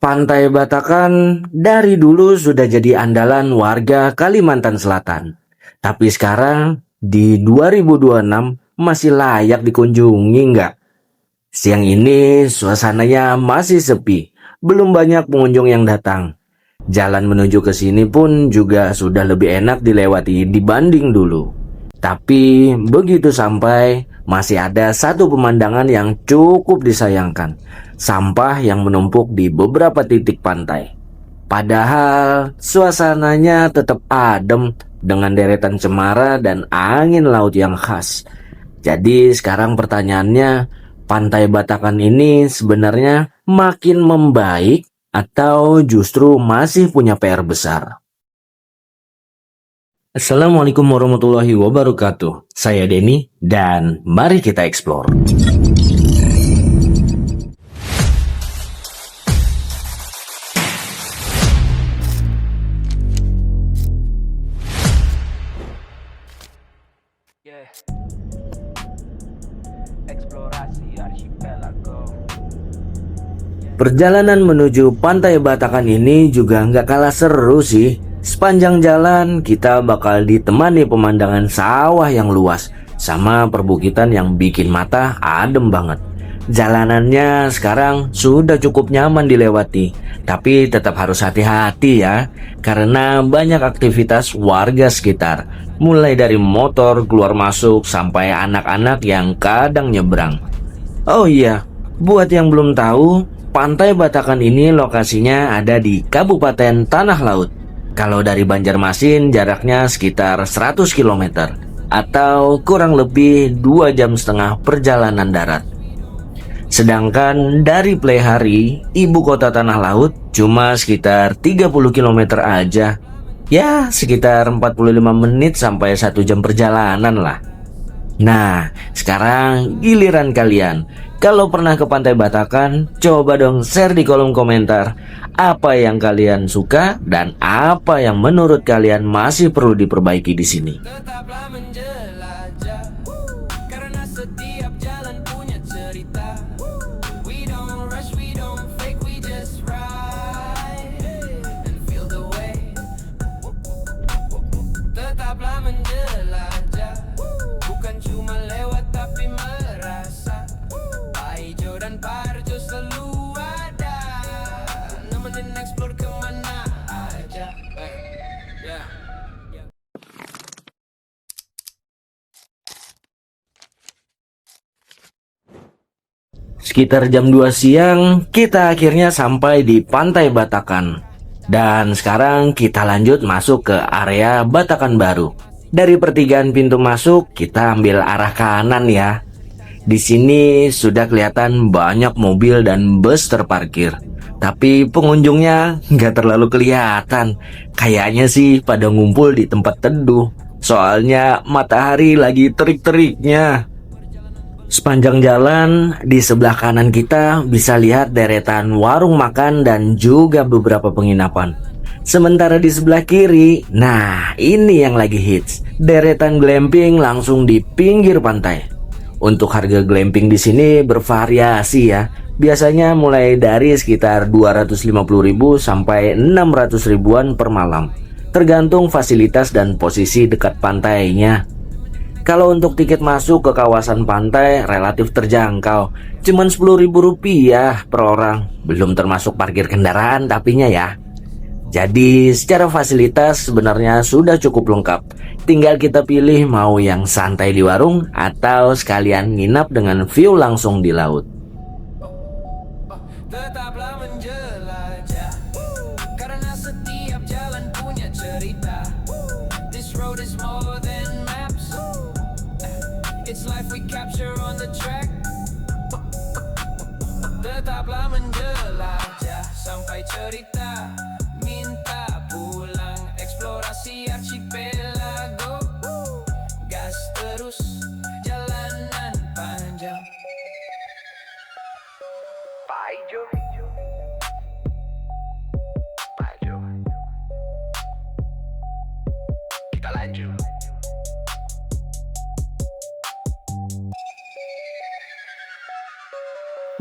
Pantai Batakan dari dulu sudah jadi andalan warga Kalimantan Selatan. Tapi sekarang di 2026 masih layak dikunjungi nggak? Siang ini suasananya masih sepi, belum banyak pengunjung yang datang. Jalan menuju ke sini pun juga sudah lebih enak dilewati dibanding dulu. Tapi begitu sampai, masih ada satu pemandangan yang cukup disayangkan. Sampah yang menumpuk di beberapa titik pantai. Padahal suasananya tetap adem dengan deretan cemara dan angin laut yang khas. Jadi sekarang pertanyaannya, Pantai Batakan ini sebenarnya makin membaik atau justru masih punya PR besar? Assalamualaikum warahmatullahi wabarakatuh. Saya Denny dan mari kita explore. Eksplorasi archipelago. Perjalanan menuju Pantai Batakan ini juga nggak kalah seru sih. Sepanjang jalan kita bakal ditemani pemandangan sawah yang luas sama perbukitan yang bikin mata adem banget. Jalanannya sekarang sudah cukup nyaman dilewati, tapi tetap harus hati-hati ya, karena banyak aktivitas warga sekitar, mulai dari motor keluar masuk sampai anak-anak yang kadang nyebrang. Oh iya, buat yang belum tahu, Pantai Batakan ini lokasinya ada di Kabupaten Tanah Laut. Kalau dari Banjarmasin jaraknya sekitar 100 km atau kurang lebih 2,5 jam perjalanan darat. Sedangkan dari Pleihari, ibu kota Tanah Laut, cuma sekitar 30 km aja. Ya, sekitar 45 menit sampai 1 jam perjalanan lah. Nah, sekarang giliran kalian. Kalau pernah ke Pantai Batakan, coba dong share di kolom komentar apa yang kalian suka dan apa yang menurut kalian masih perlu diperbaiki di sini. Tetaplah menjelajah, karena setiap jalan punya cerita. We don't rush, we don't fake, we just ride and feel the way. Tetaplah menjelajah, bukan cuma lewat tapi merasa. Pak Ijo dan Pak Arjo selalu ada, nemenin explore kemana aja. Yeah. Sekitar jam 2 siang, kita akhirnya sampai di Pantai Batakan. Dan sekarang kita lanjut masuk ke area Batakan Baru. Dari pertigaan pintu masuk, kita ambil arah kanan ya. Di sini sudah kelihatan banyak mobil dan bus terparkir. Tapi pengunjungnya nggak terlalu kelihatan. Kayaknya sih pada ngumpul di tempat teduh. Soalnya matahari lagi terik-teriknya. Sepanjang jalan, di sebelah kanan kita bisa lihat deretan warung makan dan juga beberapa penginapan. Sementara di sebelah kiri, nah ini yang lagi hits, deretan glamping langsung di pinggir pantai. Untuk harga glamping di sini bervariasi ya. Biasanya mulai dari sekitar 250.000 sampai 600 ribuan per malam, tergantung fasilitas dan posisi dekat pantainya. Kalau untuk tiket masuk ke kawasan pantai relatif terjangkau, cuman Rp10.000 per orang, belum termasuk parkir kendaraan tapinya ya. Jadi secara fasilitas sebenarnya sudah cukup lengkap. Tinggal kita pilih mau yang santai di warung atau sekalian nginap dengan view langsung di laut. Tetaplah menjelajah, karena setiap jalan punya cerita. This road is more than maps, it's life we capture on the track. Tetaplah menjelajah sampai cerita, minta pulang eksplorasi archipelago. Gas terus, jalanan panjang. Paijo, Paijo, kita lanjut.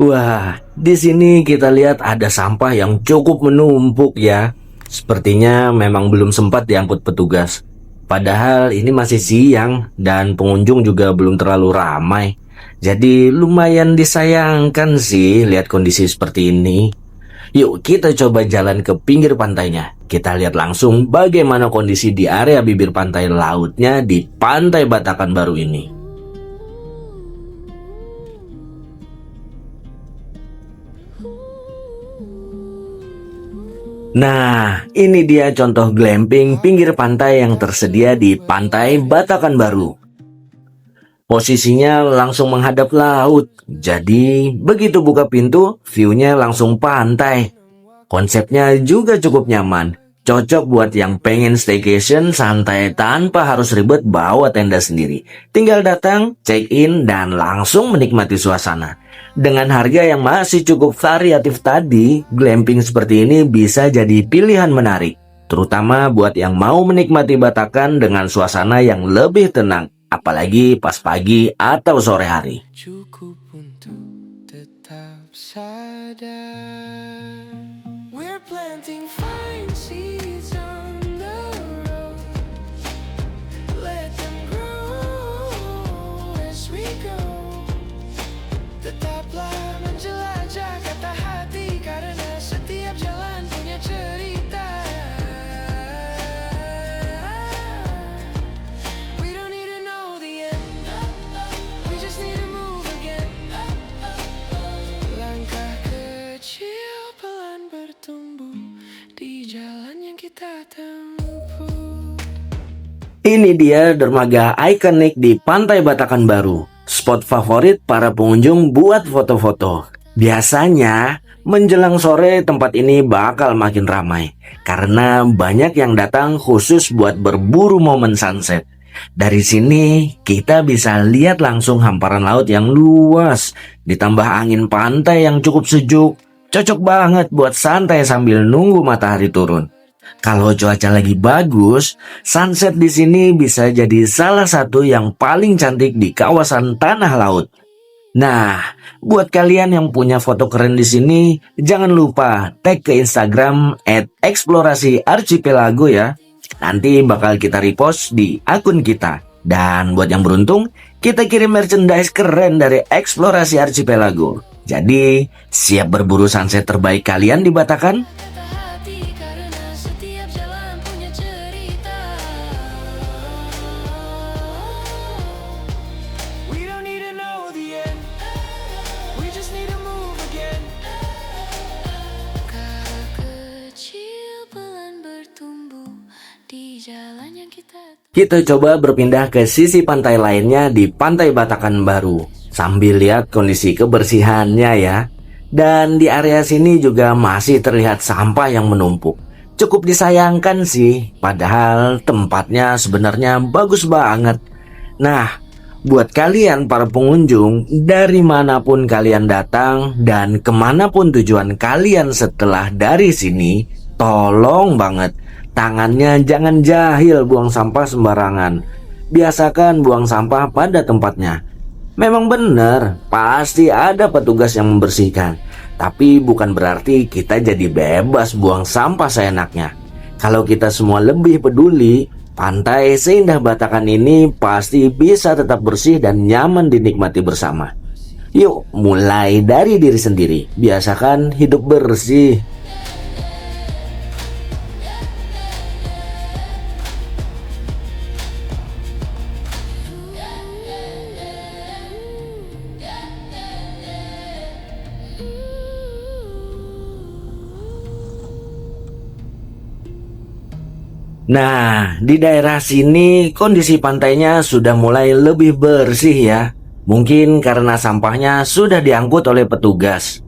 Wah, di sini kita lihat ada sampah yang cukup menumpuk ya. Sepertinya memang belum sempat diangkut petugas. Padahal ini masih siang dan pengunjung juga belum terlalu ramai. Jadi lumayan disayangkan sih lihat kondisi seperti ini. Yuk kita coba jalan ke pinggir pantainya. Kita lihat langsung bagaimana kondisi di area bibir pantai lautnya di Pantai Batakan Baru ini. Nah, ini dia contoh glamping pinggir pantai yang tersedia di Pantai Batakan Baru. Posisinya langsung menghadap laut, jadi begitu buka pintu, view-nya langsung pantai. Konsepnya juga cukup nyaman, cocok buat yang pengen staycation santai tanpa harus ribet bawa tenda sendiri. Tinggal datang, check-in, dan langsung menikmati suasana. Dengan harga yang masih cukup variatif tadi, glamping seperti ini bisa jadi pilihan menarik. Terutama buat yang mau menikmati Batakan dengan suasana yang lebih tenang. Apalagi pas pagi atau sore hari. Cukup untuk tetap sadar. We're planting fine seeds on the road. Let them grow as we go. Tetaplah menjelajah kata hati, karena setiap jalan punya cerita. We don't need to know the end, we just need to move again. Langkah kecil pelan bertumbuh di jalan yang kita tempuh. Ini dia dermaga ikonik di Pantai Batakan Baru. Spot favorit para pengunjung buat foto-foto. Biasanya menjelang sore tempat ini bakal makin ramai karena banyak yang datang khusus buat berburu momen sunset. Dari sini kita bisa lihat langsung hamparan laut yang luas, ditambah angin pantai yang cukup sejuk. Cocok banget buat santai sambil nunggu matahari turun. Kalau cuaca lagi bagus, sunset di sini bisa jadi salah satu yang paling cantik di kawasan tanah laut. Nah, buat kalian yang punya foto keren di sini, jangan lupa tag ke Instagram @eksplorasiarchipelago ya. Nanti bakal kita repost di akun kita. Dan buat yang beruntung, kita kirim merchandise keren dari Eksplorasi Archipelago. Jadi, siap berburu sunset terbaik kalian di Batakan? Kata hati, karena setiap jalan punya cerita. We don't need to know the end, we just need to move again. Langkah kecil pelan bertumbuh di jalan yang Kita coba berpindah ke sisi pantai lainnya di Pantai Batakan Baru, sambil lihat kondisi kebersihannya ya. Dan di area sini juga masih terlihat sampah yang menumpuk. Cukup disayangkan sih, padahal tempatnya sebenarnya bagus banget. Nah, buat kalian para pengunjung, dari manapun kalian datang dan kemanapun tujuan kalian setelah dari sini, tolong banget, tangannya jangan jahil buang sampah sembarangan. Biasakan buang sampah pada tempatnya. Memang benar, pasti ada petugas yang membersihkan. Tapi bukan berarti kita jadi bebas buang sampah seenaknya. Kalau kita semua lebih peduli, pantai seindah Batakan ini pasti bisa tetap bersih dan nyaman dinikmati bersama. Yuk, mulai dari diri sendiri. Biasakan hidup bersih. Nah, di daerah sini kondisi pantainya sudah mulai lebih bersih ya. Mungkin karena sampahnya sudah diangkut oleh petugas.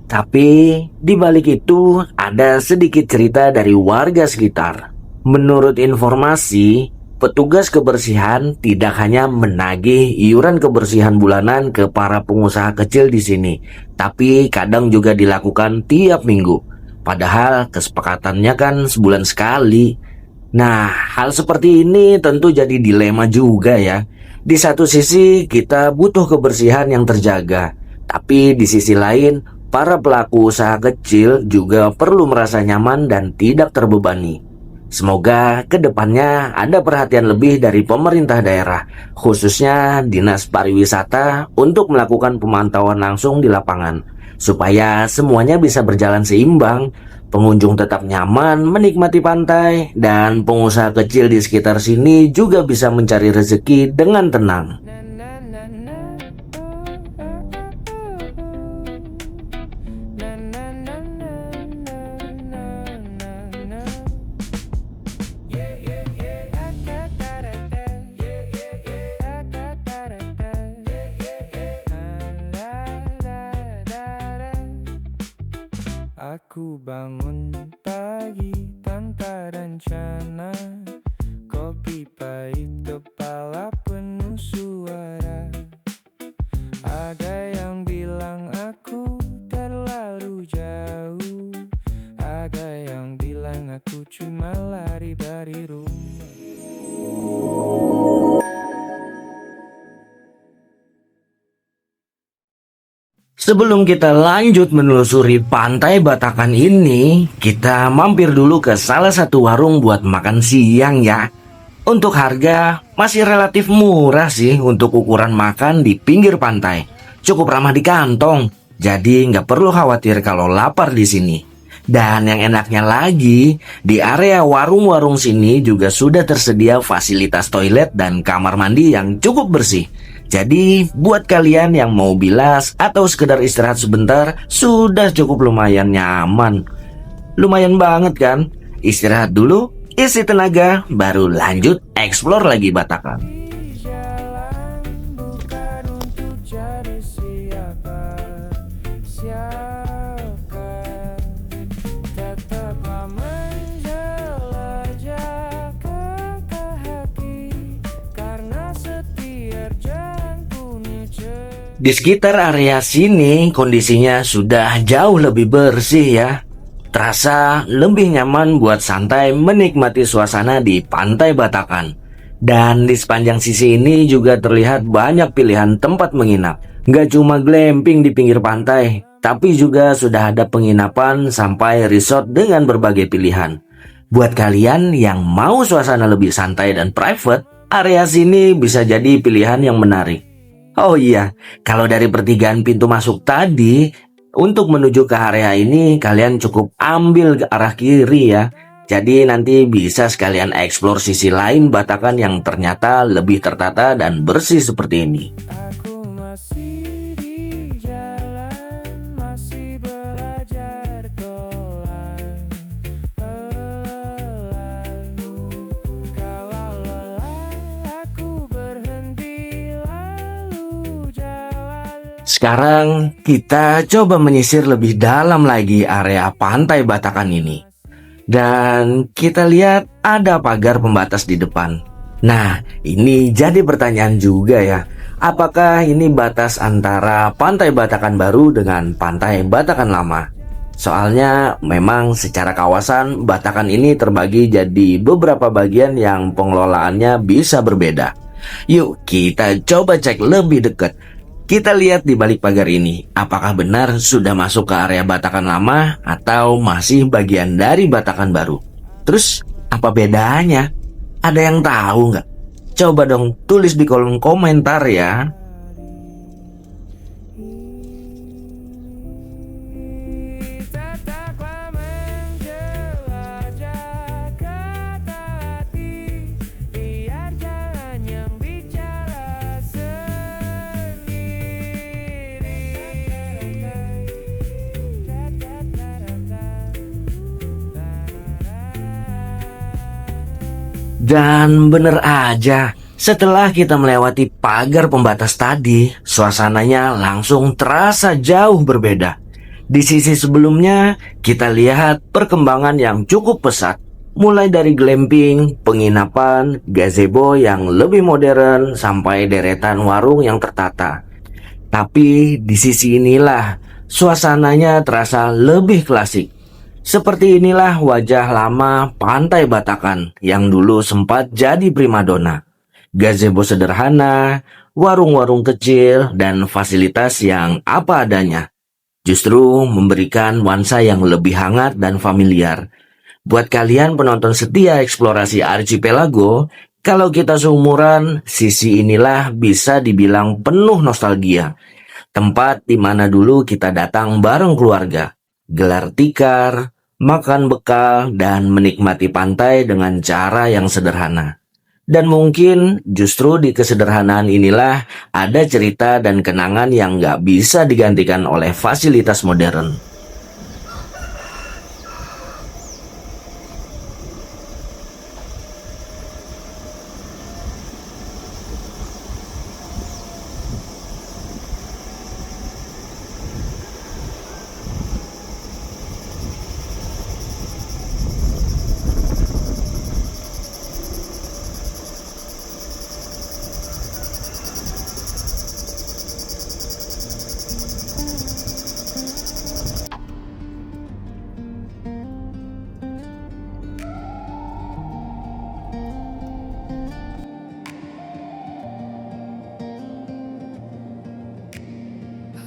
Tapi di balik itu ada sedikit cerita dari warga sekitar. Menurut informasi, petugas kebersihan tidak hanya menagih iuran kebersihan bulanan ke para pengusaha kecil di sini, tapi kadang juga dilakukan tiap minggu. Padahal kesepakatannya kan sebulan sekali. Nah, hal seperti ini tentu jadi dilema juga ya. Di satu sisi kita butuh kebersihan yang terjaga, Tapi di sisi lain, para pelaku usaha kecil juga perlu merasa nyaman dan tidak terbebani. Semoga kedepannya ada perhatian lebih dari pemerintah daerah, khususnya Dinas Pariwisata untuk melakukan pemantauan langsung di lapangan, supaya semuanya bisa berjalan seimbang, pengunjung tetap nyaman menikmati pantai, dan pengusaha kecil di sekitar sini juga bisa mencari rezeki dengan tenang. Aku bangun pagi tanpa rencana, kopi pahit, kepala penuh suara. Ada yang bilang aku terlalu jauh, ada yang bilang aku cuma lari dari rumah. Sebelum kita lanjut menelusuri pantai Batakan ini, kita mampir dulu ke salah satu warung buat makan siang ya. Untuk harga masih relatif murah sih untuk ukuran makan di pinggir pantai. Cukup ramah di kantong, jadi nggak perlu khawatir kalau lapar di sini. Dan yang enaknya lagi, di area warung-warung sini juga sudah tersedia fasilitas toilet dan kamar mandi yang cukup bersih. Jadi buat kalian yang mau bilas atau sekedar istirahat sebentar, sudah cukup lumayan nyaman. Lumayan banget kan? Istirahat dulu, isi tenaga, baru lanjut explore lagi Batakan. Jalan bukan untuk jadi siapa, tetaplah menjelajah ke hati, karena setiap jalan punya cerita. Di sekitar area sini kondisinya sudah jauh lebih bersih ya. Terasa lebih nyaman buat santai menikmati suasana di pantai Batakan. Dan di sepanjang sisi ini juga terlihat banyak pilihan tempat menginap. Nggak cuma glamping di pinggir pantai, tapi juga sudah ada penginapan sampai resort dengan berbagai pilihan. Buat kalian yang mau suasana lebih santai dan private, area sini bisa jadi pilihan yang menarik. Oh iya, kalau dari pertigaan pintu masuk tadi, untuk menuju ke area ini kalian cukup ambil ke arah kiri ya. Jadi nanti bisa sekalian eksplor sisi lain Batakan yang ternyata lebih tertata dan bersih seperti ini. Aku masih di jalan, masih belajar pelan. Kalau lelah, aku berhenti lalu jalan. Sekarang kita coba menyisir lebih dalam lagi area pantai Batakan ini. Dan kita lihat ada pagar pembatas di depan. Nah, ini jadi pertanyaan juga ya. Apakah ini batas antara pantai Batakan baru dengan pantai Batakan lama? Soalnya memang secara kawasan Batakan ini terbagi jadi beberapa bagian yang pengelolaannya bisa berbeda. Yuk kita coba cek lebih dekat. Kita lihat di balik pagar ini, apakah benar sudah masuk ke area Batakan lama atau masih bagian dari Batakan baru? Terus apa bedanya? Ada yang tahu nggak? Coba dong tulis di kolom komentar ya. Tetaplah menjelajah ke hati, biar jalan yang bicara Dan bener aja, setelah kita melewati pagar pembatas tadi, suasananya langsung terasa jauh berbeda. Di sisi sebelumnya, kita lihat perkembangan yang cukup pesat. Mulai dari glamping, penginapan, gazebo yang lebih modern, sampai deretan warung yang tertata. Tapi di sisi inilah, suasananya terasa lebih klasik. Seperti inilah wajah lama pantai Batakan yang dulu sempat jadi primadona. Gazebo sederhana, warung-warung kecil, dan fasilitas yang apa adanya. Justru memberikan nuansa yang lebih hangat dan familiar. Buat kalian penonton setia eksplorasi Archipelago, kalau kita seumuran, sisi inilah bisa dibilang penuh nostalgia. Tempat di mana dulu kita datang bareng keluarga, gelar tikar, makan bekal, dan menikmati pantai dengan cara yang sederhana. Dan mungkin justru di kesederhanaan inilah ada cerita dan kenangan yang nggak bisa digantikan oleh fasilitas modern.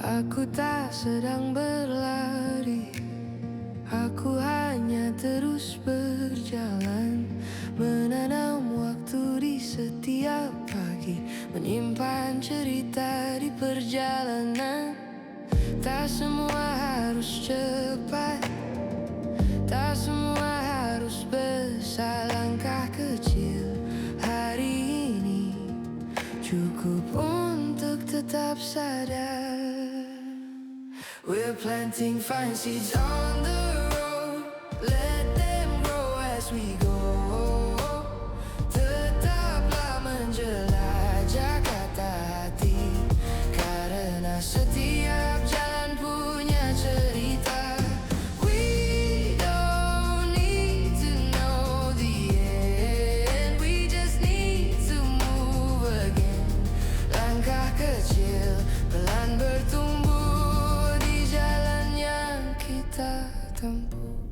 Aku tak sedang berlari, aku hanya terus berjalan, menanam waktu di setiap pagi, menyimpan cerita di perjalanan. Tak semua harus cepat, tak semua harus besar, langkah kecil hari ini cukup untuk tetap sadar. We're planting fine seeds on the road, let them grow as we go. Tetaplah menjelajah kata hati, karena setiap jalan punya cerita. We don't need to know the end, we just need to move again. Langkah kecil pelan bertumbuh.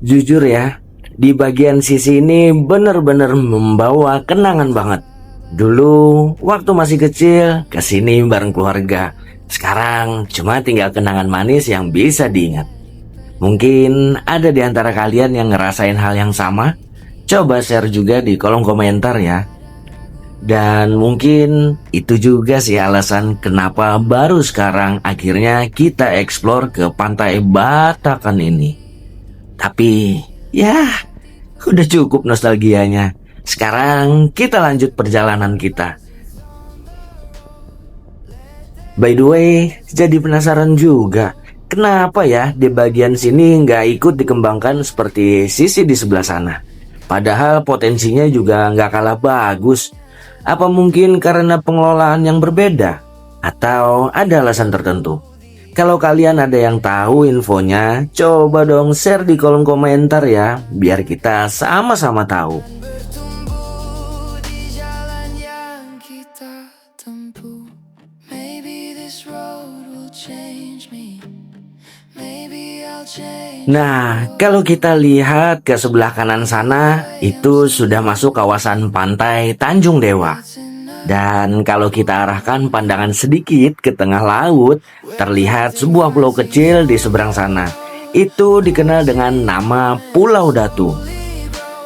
Jujur ya, di bagian sisi ini bener-bener membawa kenangan banget. Dulu waktu masih kecil kesini bareng keluarga. Sekarang cuma tinggal kenangan manis yang bisa diingat. Mungkin ada di antara kalian yang ngerasain hal yang sama. Coba share juga di kolom komentar ya. Dan mungkin itu juga sih alasan kenapa baru sekarang akhirnya kita eksplor ke pantai Batakan ini. Tapi ya udah cukup nostalgianya. Sekarang kita lanjut perjalanan kita. By the way, jadi penasaran juga, kenapa ya di bagian sini nggak ikut dikembangkan seperti sisi di sebelah sana? Padahal potensinya juga nggak kalah bagus. Apa mungkin karena pengelolaan yang berbeda? Atau ada alasan tertentu? Kalau kalian ada yang tahu infonya, coba dong share di kolom komentar ya, biar kita sama-sama tahu. Bertumbuh di jalan yang kita tempuh. Maybe this road will change me. Maybe I'll change. Nah, kalau kita lihat ke sebelah kanan sana, itu sudah masuk kawasan pantai Tanjung Dewa. Dan kalau kita arahkan pandangan sedikit ke tengah laut, terlihat sebuah pulau kecil di seberang sana. Itu dikenal dengan nama Pulau Datu.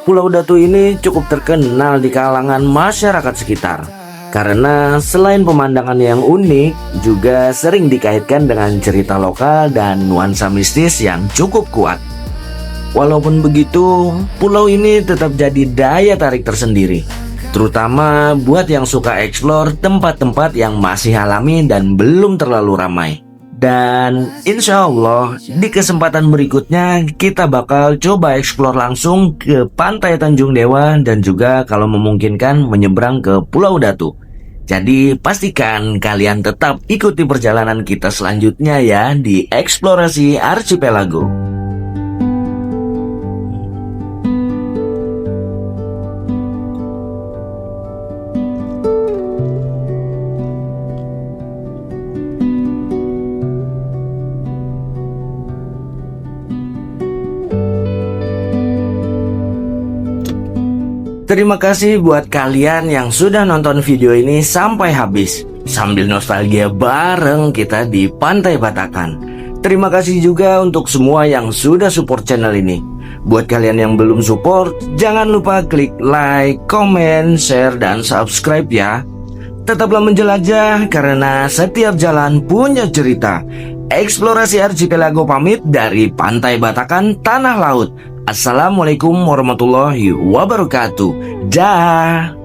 Pulau Datu ini cukup terkenal di kalangan masyarakat sekitar. Karena selain pemandangan yang unik, juga sering dikaitkan dengan cerita lokal dan nuansa mistis yang cukup kuat. Walaupun begitu, pulau ini tetap jadi daya tarik tersendiri. Terutama buat yang suka eksplor tempat-tempat yang masih alami dan belum terlalu ramai. Dan insya Allah di kesempatan berikutnya kita bakal coba eksplor langsung ke pantai Tanjung Dewa dan juga kalau memungkinkan menyeberang ke Pulau Datu. Jadi pastikan kalian tetap ikuti perjalanan kita selanjutnya ya di eksplorasi Archipelago. Terima kasih buat kalian yang sudah nonton video ini sampai habis. sambil nostalgia bareng kita di Pantai Batakan. Terima kasih juga untuk semua yang sudah support channel ini. Buat kalian yang belum support, jangan lupa klik like, comment, share, dan subscribe ya. Tetaplah menjelajah karena setiap jalan punya cerita. Eksplorasi Archipelago pamit dari Pantai Batakan, Tanah Laut. Assalamualaikum warahmatullahi wabarakatuh. Dah.